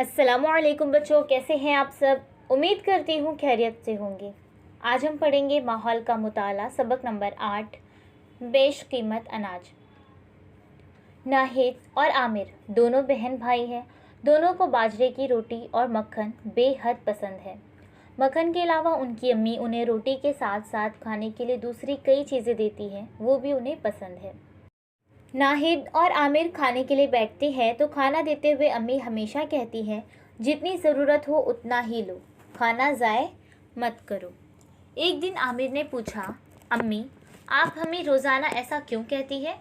अस्सलामुअलैकुम बच्चों, कैसे हैं आप सब। उम्मीद करती हूँ खैरियत से होंगे। आज हम पढ़ेंगे माहौल का मुताला, सबक नंबर 8, बेशकीमत अनाज। नाहिद और आमिर दोनों बहन भाई हैं। दोनों को बाजरे की रोटी और मक्खन बेहद पसंद है। मक्खन के अलावा उनकी अम्मी उन्हें रोटी के साथ साथ खाने के लिए दूसरी कई चीज़ें देती हैं, वो भी उन्हें पसंद है। नाहिद और आमिर खाने के लिए बैठते हैं तो खाना देते हुए अम्मी हमेशा कहती है, जितनी ज़रूरत हो उतना ही लो, खाना ज़ाय मत करो। एक दिन आमिर ने पूछा, अम्मी आप हमें रोज़ाना ऐसा क्यों कहती है।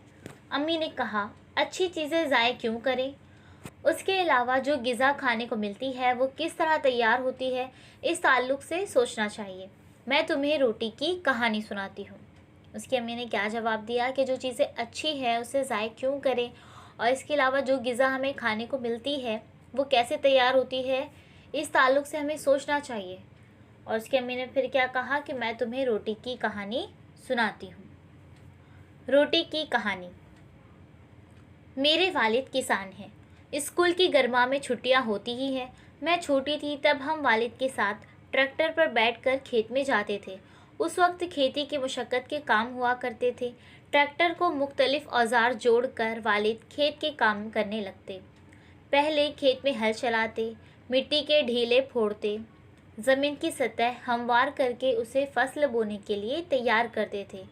अम्मी ने कहा, अच्छी चीज़ें ज़ाय क्यों करें। उसके अलावा जो ग़िज़ा खाने को मिलती है वो किस तरह तैयार होती है, इस ताल्लुक़ से सोचना चाहिए। मैं तुम्हें रोटी की कहानी सुनाती हूँ। उसकी अम्मी ने क्या जवाब दिया कि जो चीज़ें अच्छी है उसे ज़ाय क्यों करें, और इसके अलावा जो ग़िज़ा हमें खाने को मिलती है वो कैसे तैयार होती है, इस ताल्लुक़ से हमें सोचना चाहिए। और उसकी अम्मी ने फिर क्या कहा कि मैं तुम्हें रोटी की कहानी सुनाती हूँ। रोटी की कहानी। मेरे वालिद किसान हैं। स्कूल की गर्मा में छुट्टियाँ होती ही हैं। मैं छोटी थी तब हम वालिद के साथ ट्रैक्टर पर बैठकर खेत में जाते थे। उस वक्त खेती की मशक्क़त के काम हुआ करते थे। ट्रैक्टर को मुख्तलिफ औजार जोड़कर वालिद खेत के काम करने लगते। पहले खेत में हल चलाते, मिट्टी के ढीले फोड़ते, ज़मीन की सतह हमवार करके उसे फसल बोने के लिए तैयार करते थे।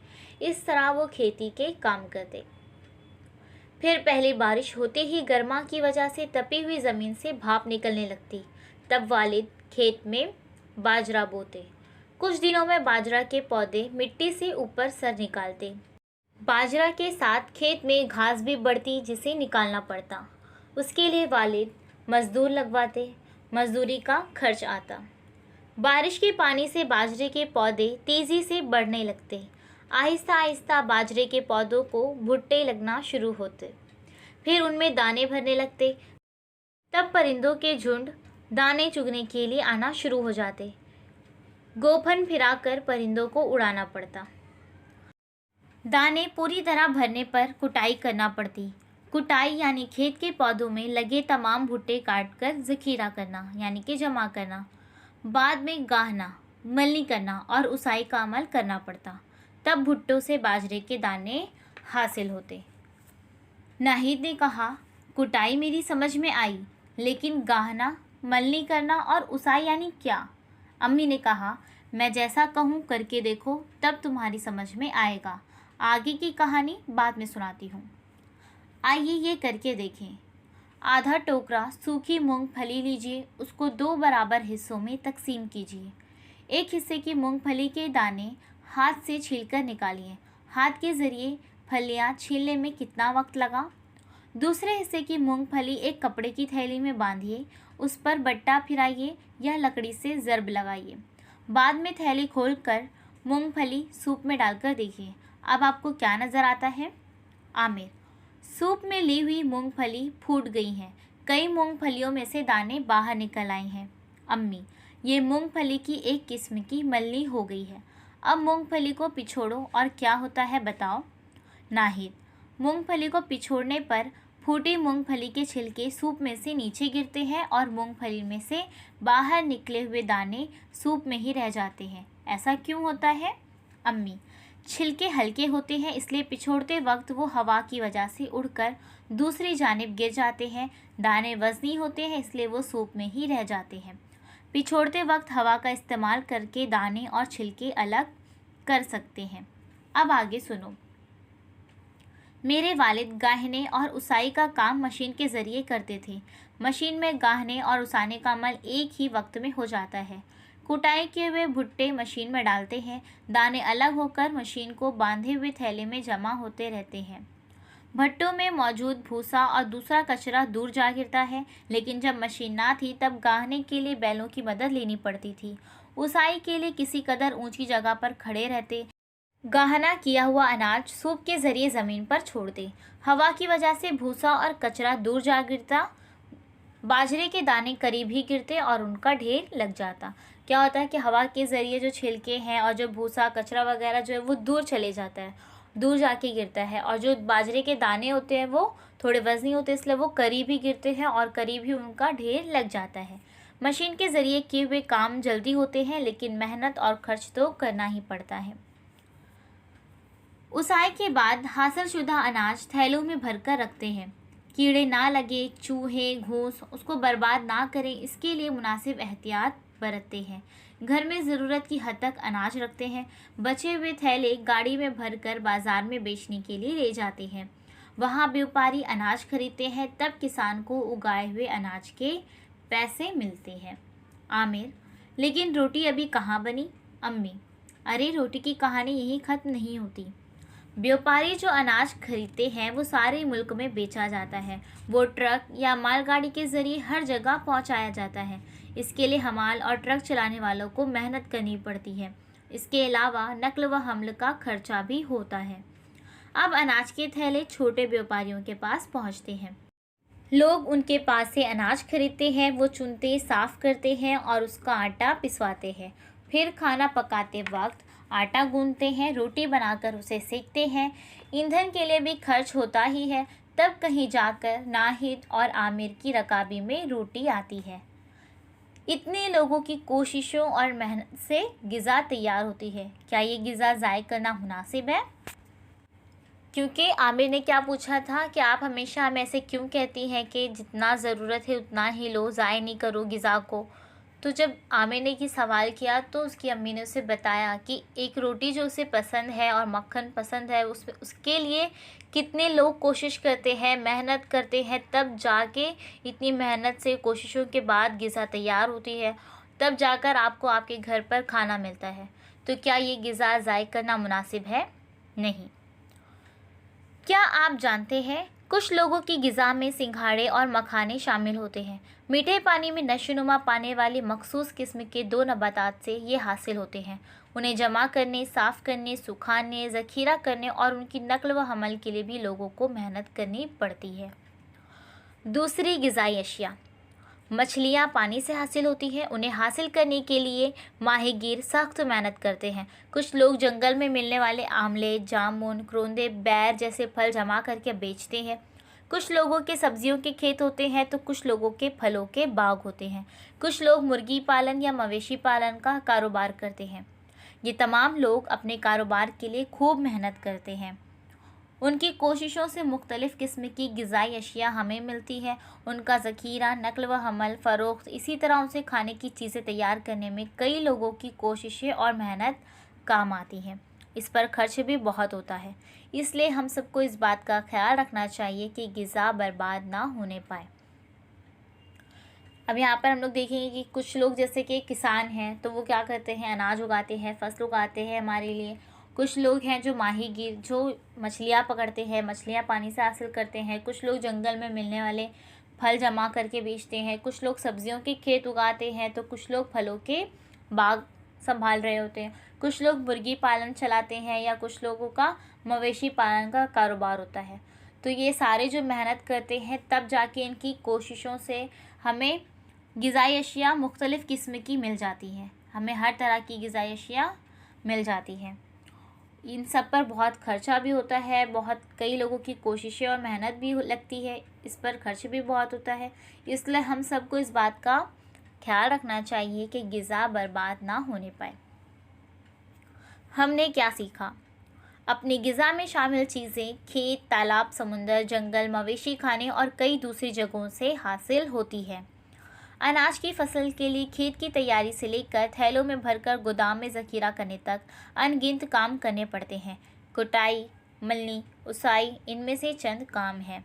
इस तरह वो खेती के काम करते। फिर पहली बारिश होते ही गर्मा की वजह से तपी हुई ज़मीन से भाप निकलने लगती। तब वालिद खेत में बाजरा बोते। कुछ दिनों में बाजरा के पौधे मिट्टी से ऊपर सर निकालते। बाजरा के साथ खेत में घास भी बढ़ती जिसे निकालना पड़ता। उसके लिए वालिद मज़दूर लगवाते। मज़दूरी का खर्च आता। बारिश के पानी से बाजरे के पौधे तेज़ी से बढ़ने लगते। आहिस्ता आहिस्ता बाजरे के पौधों को भुट्टे लगना शुरू होते। फिर उनमें दाने भरने लगते। तब परिंदों के झुंड दाने चुगने के लिए आना शुरू हो जाते। गोफन फिराकर परिंदों को उड़ाना पड़ता। दाने पूरी तरह भरने पर कुटाई करना पड़ती। कुटाई यानी खेत के पौधों में लगे तमाम भुट्टे काटकर ज़ख़ीरा करना यानी कि जमा करना। बाद में गाहना, मलनी करना और उसाई का अमल करना पड़ता। तब भुट्टों से बाजरे के दाने हासिल होते। नाहिद ने कहा, कुटाई मेरी समझ में आई, लेकिन गाहना, मलनी करना और उसाई यानी क्या। अम्मी ने कहा, मैं जैसा कहूँ करके देखो, तब तुम्हारी समझ में आएगा। आगे की कहानी बाद में सुनाती हूँ। आइए ये करके देखें। आधा टोकरा सूखी मूंगफली लीजिए, उसको 2 बराबर हिस्सों में तकसीम कीजिए। एक हिस्से की मूंगफली के दाने हाथ से छीलकर निकालिए। हाथ के ज़रिए फलियां छीलने में कितना वक्त लगा। दूसरे हिस्से की मूंगफली एक कपड़े की थैली में बांधिए, उस पर बट्टा फिराइए या लकड़ी से ज़र्ब लगाइए। बाद में थैली खोलकर मूंगफली सूप में डालकर देखिए। अब आपको क्या नज़र आता है। आमिर, सूप में ली हुई मूंगफली फूट गई हैं। कई मूंगफलियों में से दाने बाहर निकल आए हैं। अम्मी, ये मूंगफली की एक किस्म की मलनी हो गई है। अब मूंगफली को पिछोड़ो और क्या होता है बताओ। नाहिद, मूंगफली को पिछोड़ने पर फूटी मूंगफली के छिलके सूप में से नीचे गिरते हैं और मूंगफली में से बाहर निकले हुए दाने सूप में ही रह जाते हैं। ऐसा क्यों होता है। अम्मी, छिलके हल्के होते हैं, इसलिए पिछोड़ते वक्त वो हवा की वजह से उड़कर दूसरी जानिब गिर जाते हैं। दाने वज़नी होते हैं, इसलिए वो सूप में ही रह जाते हैं। पिछोड़ते वक्त हवा का इस्तेमाल करके दाने और छिलके अलग कर सकते हैं। अब आगे सुनो। मेरे वालिद गाहने और उसाई का काम मशीन के ज़रिए करते थे। मशीन में गाहने और उसाने का अमल एक ही वक्त में हो जाता है। कुटाई किए हुए भुट्टे मशीन में डालते हैं। दाने अलग होकर मशीन को बांधे हुए थैले में जमा होते रहते हैं। भट्टों में मौजूद भूसा और दूसरा कचरा दूर जा गिरता है, लेकिन जब मशीन ना थी तब गाहने के लिए बैलों की मदद लेनी पड़ती थी। उसाई के लिए किसी कदर ऊंची जगह पर खड़े रहते। गाहना किया हुआ अनाज सूप के ज़रिए ज़मीन पर छोड़ते। हवा की वजह से भूसा और कचरा दूर जा गिरता। बाजरे के दाने करीब ही गिरते और उनका ढेर लग जाता। क्या होता है कि हवा के ज़रिए जो छिलके हैं और जो भूसा कचरा वगैरह जो है वो दूर चले जाता है। दूर जाके गिरता है, और जो बाजरे के दाने होते हैं वो थोड़े वजनी होते हैं, इसलिए वो करीब ही गिरते हैं और करीब ही उनका ढेर लग जाता है। मशीन के ज़रिए किए हुए काम जल्दी होते हैं, लेकिन मेहनत और खर्च तो करना ही पड़ता है। उसाई के बाद हासिलशुदा अनाज थैलों में भरकर रखते हैं। कीड़े ना लगे, चूहे, घूस उसको बर्बाद ना करें, इसके लिए मुनासिब एहतियात बरतते हैं। घर में ज़रूरत की हद तक अनाज रखते हैं। बचे हुए थैले गाड़ी में भरकर बाज़ार में बेचने के लिए ले जाते हैं। वहाँ व्यापारी अनाज खरीदते हैं, तब किसान को उगाए हुए अनाज के पैसे मिलते हैं। आमिर: लेकिन रोटी अभी कहाँ बनी? अम्मी: अरे रोटी की कहानी यहीं ख़त्म नहीं होती। व्यापारी जो अनाज खरीदते हैं वो सारे मुल्क में बेचा जाता है। वो ट्रक या मालगाड़ी के ज़रिए हर जगह पहुंचाया जाता है। इसके लिए हमाल और ट्रक चलाने वालों को मेहनत करनी पड़ती है। इसके अलावा नकल व हमल का खर्चा भी होता है। अब अनाज के थैले छोटे व्यापारियों के पास पहुंचते हैं। लोग उनके पास से अनाज खरीदते हैं, वो चुनते, साफ़ करते हैं और उसका आटा पिसवाते हैं। फिर खाना पकाते वक्त आटा गूंथते हैं, रोटी बनाकर उसे सेकते हैं। ईंधन के लिए भी खर्च होता ही है। तब कहीं जाकर नाहिद और आमिर की रकाबी में रोटी आती है। इतने लोगों की कोशिशों और मेहनत से ग़िज़ा तैयार होती है। क्या ये ग़िज़ा ज़ाय करना मुनासिब है? क्योंकि आमिर ने क्या पूछा था कि आप हमेशा हमें ऐसे क्यों कहती हैं कि जितना ज़रूरत है उतना ही लो, ज़ाय नहीं करो ग़िज़ा को। तो जब आमिर ने ये सवाल किया तो उसकी अम्मी ने उसे बताया कि एक रोटी जो उसे पसंद है और मक्खन पसंद है, उसके लिए कितने लोग कोशिश करते हैं, मेहनत करते हैं, तब जाके इतनी मेहनत से कोशिशों के बाद ग़िज़ा तैयार होती है, तब जाकर आपको आपके घर पर खाना मिलता है। तो क्या ये ग़िज़ा ज़ाय करना मुनासिब है? नहीं। क्या आप जानते हैं कुछ लोगों की ग़िज़ा में सिंघाड़े और मखाने शामिल होते हैं। मीठे पानी में नशोनुमा पाने वाली मखसूस किस्म के 2 नबातात से ये हासिल होते हैं। उन्हें जमा करने, साफ़ करने, सुखाने, ज़ख़ीरा करने और उनकी नकल व हमल के लिए भी लोगों को मेहनत करनी पड़ती है। दूसरी ग़िज़ाई अशिया: मछलियाँ पानी से हासिल होती हैं। उन्हें हासिल करने के लिए माहीगीर सख्त मेहनत करते हैं। कुछ लोग जंगल में मिलने वाले आमले, जामुन, करोंदे, बैर जैसे फल जमा करके बेचते हैं। कुछ लोगों के सब्जियों के खेत होते हैं तो कुछ लोगों के फलों के बाग होते हैं। कुछ लोग मुर्गी पालन या मवेशी पालन का कारोबार करते हैं। ये तमाम लोग अपने कारोबार के लिए खूब मेहनत करते हैं। उनकी कोशिशों से मुख्तलिफ़ किस्म की ग़िज़ाई अशिया हमें मिलती है। उनका ज़ख़ीरा, नकल व हमल, फ़रोख्त, इसी तरह उनसे खाने की चीज़ें तैयार करने में कई लोगों की कोशिशें और मेहनत काम आती हैं। इस पर खर्च भी बहुत होता है। इसलिए हम सबको इस बात का ख्याल रखना चाहिए कि ग़िज़ा बर्बाद ना होने पाए। अब यहाँ पर हम लोग देखेंगे कि कुछ लोग जैसे कि किसान हैं तो वो क्या करते हैं, अनाज उगाते हैं, फसल उगाते हैं हमारे लिए। कुछ लोग हैं जो माहीगीर, जो मछलियाँ पकड़ते हैं, मछलियाँ पानी से हासिल करते हैं। कुछ लोग जंगल में मिलने वाले फल जमा करके बेचते हैं। कुछ लोग सब्जियों के खेत उगाते हैं तो कुछ लोग फलों के बाग संभाल रहे होते हैं। कुछ लोग मुर्गी पालन चलाते हैं या कुछ लोगों का मवेशी पालन का कारोबार होता है। तो ये सारे जो मेहनत करते हैं तब जाके इनकी कोशिशों से हमें ग़िज़ाई अशिया मुख्तलिफ़ किस्म की मिल जाती हैं। हमें हर तरह की ग़िज़ाई अशिया मिल जाती हैं। इन सब पर बहुत खर्चा भी होता है, बहुत कई लोगों की कोशिशें और मेहनत भी लगती है, इस पर खर्च भी बहुत होता है। इसलिए हम सबको इस बात का ख्याल रखना चाहिए कि ग़िज़ा बर्बाद ना होने पाए। हमने क्या सीखा? अपनी ग़िज़ा में शामिल चीज़ें खेत, तालाब, समुंदर, जंगल, मवेशी खाने और कई दूसरी जगहों से हासिल होती है। अनाज की फसल के लिए खेत की तैयारी से लेकर थैलों में भरकर गोदाम में ज़ख़ीरा करने तक अनगिनत काम करने पड़ते हैं। कुटाई, मलनी, उसाई इनमें से चंद काम हैं।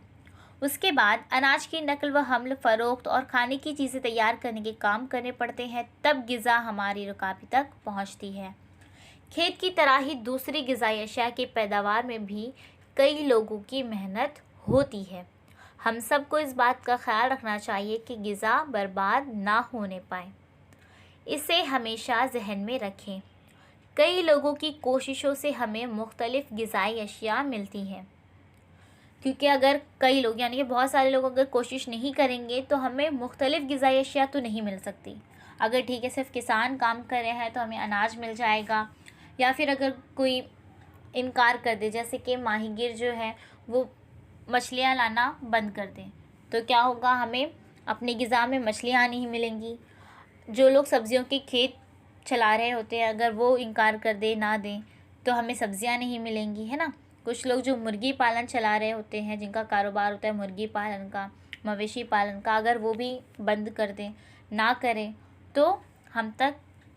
उसके बाद अनाज की नकल व हमल, फ़रोख्त और खाने की चीज़ें तैयार करने के काम करने पड़ते हैं, तब ग़िज़ा हमारी रकाबी तक पहुँचती है। खेत की तरह ही दूसरी ग़िज़ाई अशिया की पैदावार में भी कई लोगों की मेहनत होती है। हम सबको इस बात का ख्याल रखना चाहिए कि ग़िज़ा बर्बाद ना होने पाए। इसे हमेशा जहन में रखें। कई लोगों की कोशिशों से हमें मुख्तलिफ़ ग़िज़ाई अशिया मिलती हैं, क्योंकि अगर कई लोग यानी कि बहुत सारे लोग अगर कोशिश नहीं करेंगे तो हमें मुख्तलिफ़ ग़िज़ाई अशिया तो नहीं मिल सकती। अगर ठीक है सिर्फ किसान काम कर रहे हैं तो हमें अनाज मिल जाएगा, या फिर अगर कोई इनकार कर दे, जैसे कि माहीगीर जो है वो मछलियाँ लाना बंद कर दें, तो क्या होगा, हमें अपनी ग़िज़ा में मछलियाँ नहीं मिलेंगी। जो लोग सब्ज़ियों के खेत चला रहे होते हैं, अगर वो इनकार कर दे, ना दें, तो हमें सब्ज़ियाँ नहीं मिलेंगी, है ना। कुछ लोग जो मुर्गी पालन चला रहे होते हैं, जिनका कारोबार होता है मुर्गी पालन का, मवेशी पालन का, अगर वो भी बंद कर दें, ना करें, तो हम तक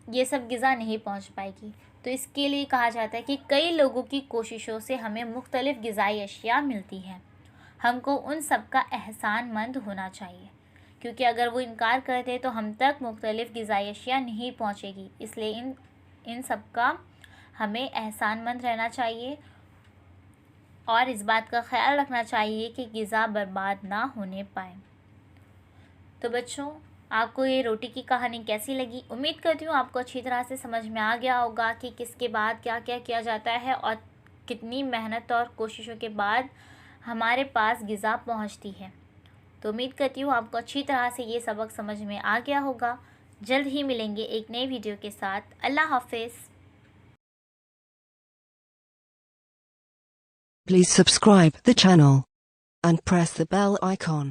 ये सब ग़िज़ा नहीं पहुंच पाएगी। तो इसके लिए कहा जाता है कि कई लोगों की कोशिशों से हमें मुख्तलिफ़ ग़िज़ाई अशिया मिलती हैं। हमको उन सब का एहसानमंद होना चाहिए, क्योंकि अगर वो इनकार कर दे तो हम तक मुख्तलिफ़ ग़िज़ाई अशिया नहीं पहुंचेगी। इसलिए इन सब का हमें एहसानमंद रहना चाहिए और इस बात का ख्याल रखना चाहिए कि ग़िज़ा बर्बाद ना होने पाए। तो बच्चों, आपको ये रोटी की कहानी कैसी लगी? उम्मीद करती हूँ आपको अच्छी तरह से समझ में आ गया होगा कि किसके बाद क्या क्या किया जाता है और कितनी मेहनत और कोशिशों के बाद हमारे पास ग़िज़ा पहुँचती है। तो उम्मीद करती हूँ आपको अच्छी तरह से ये सबक समझ में आ गया होगा। जल्द ही मिलेंगे एक नई वीडियो के साथ। अल्लाह हाफ़िज़। Please subscribe the channel and press the bell icon.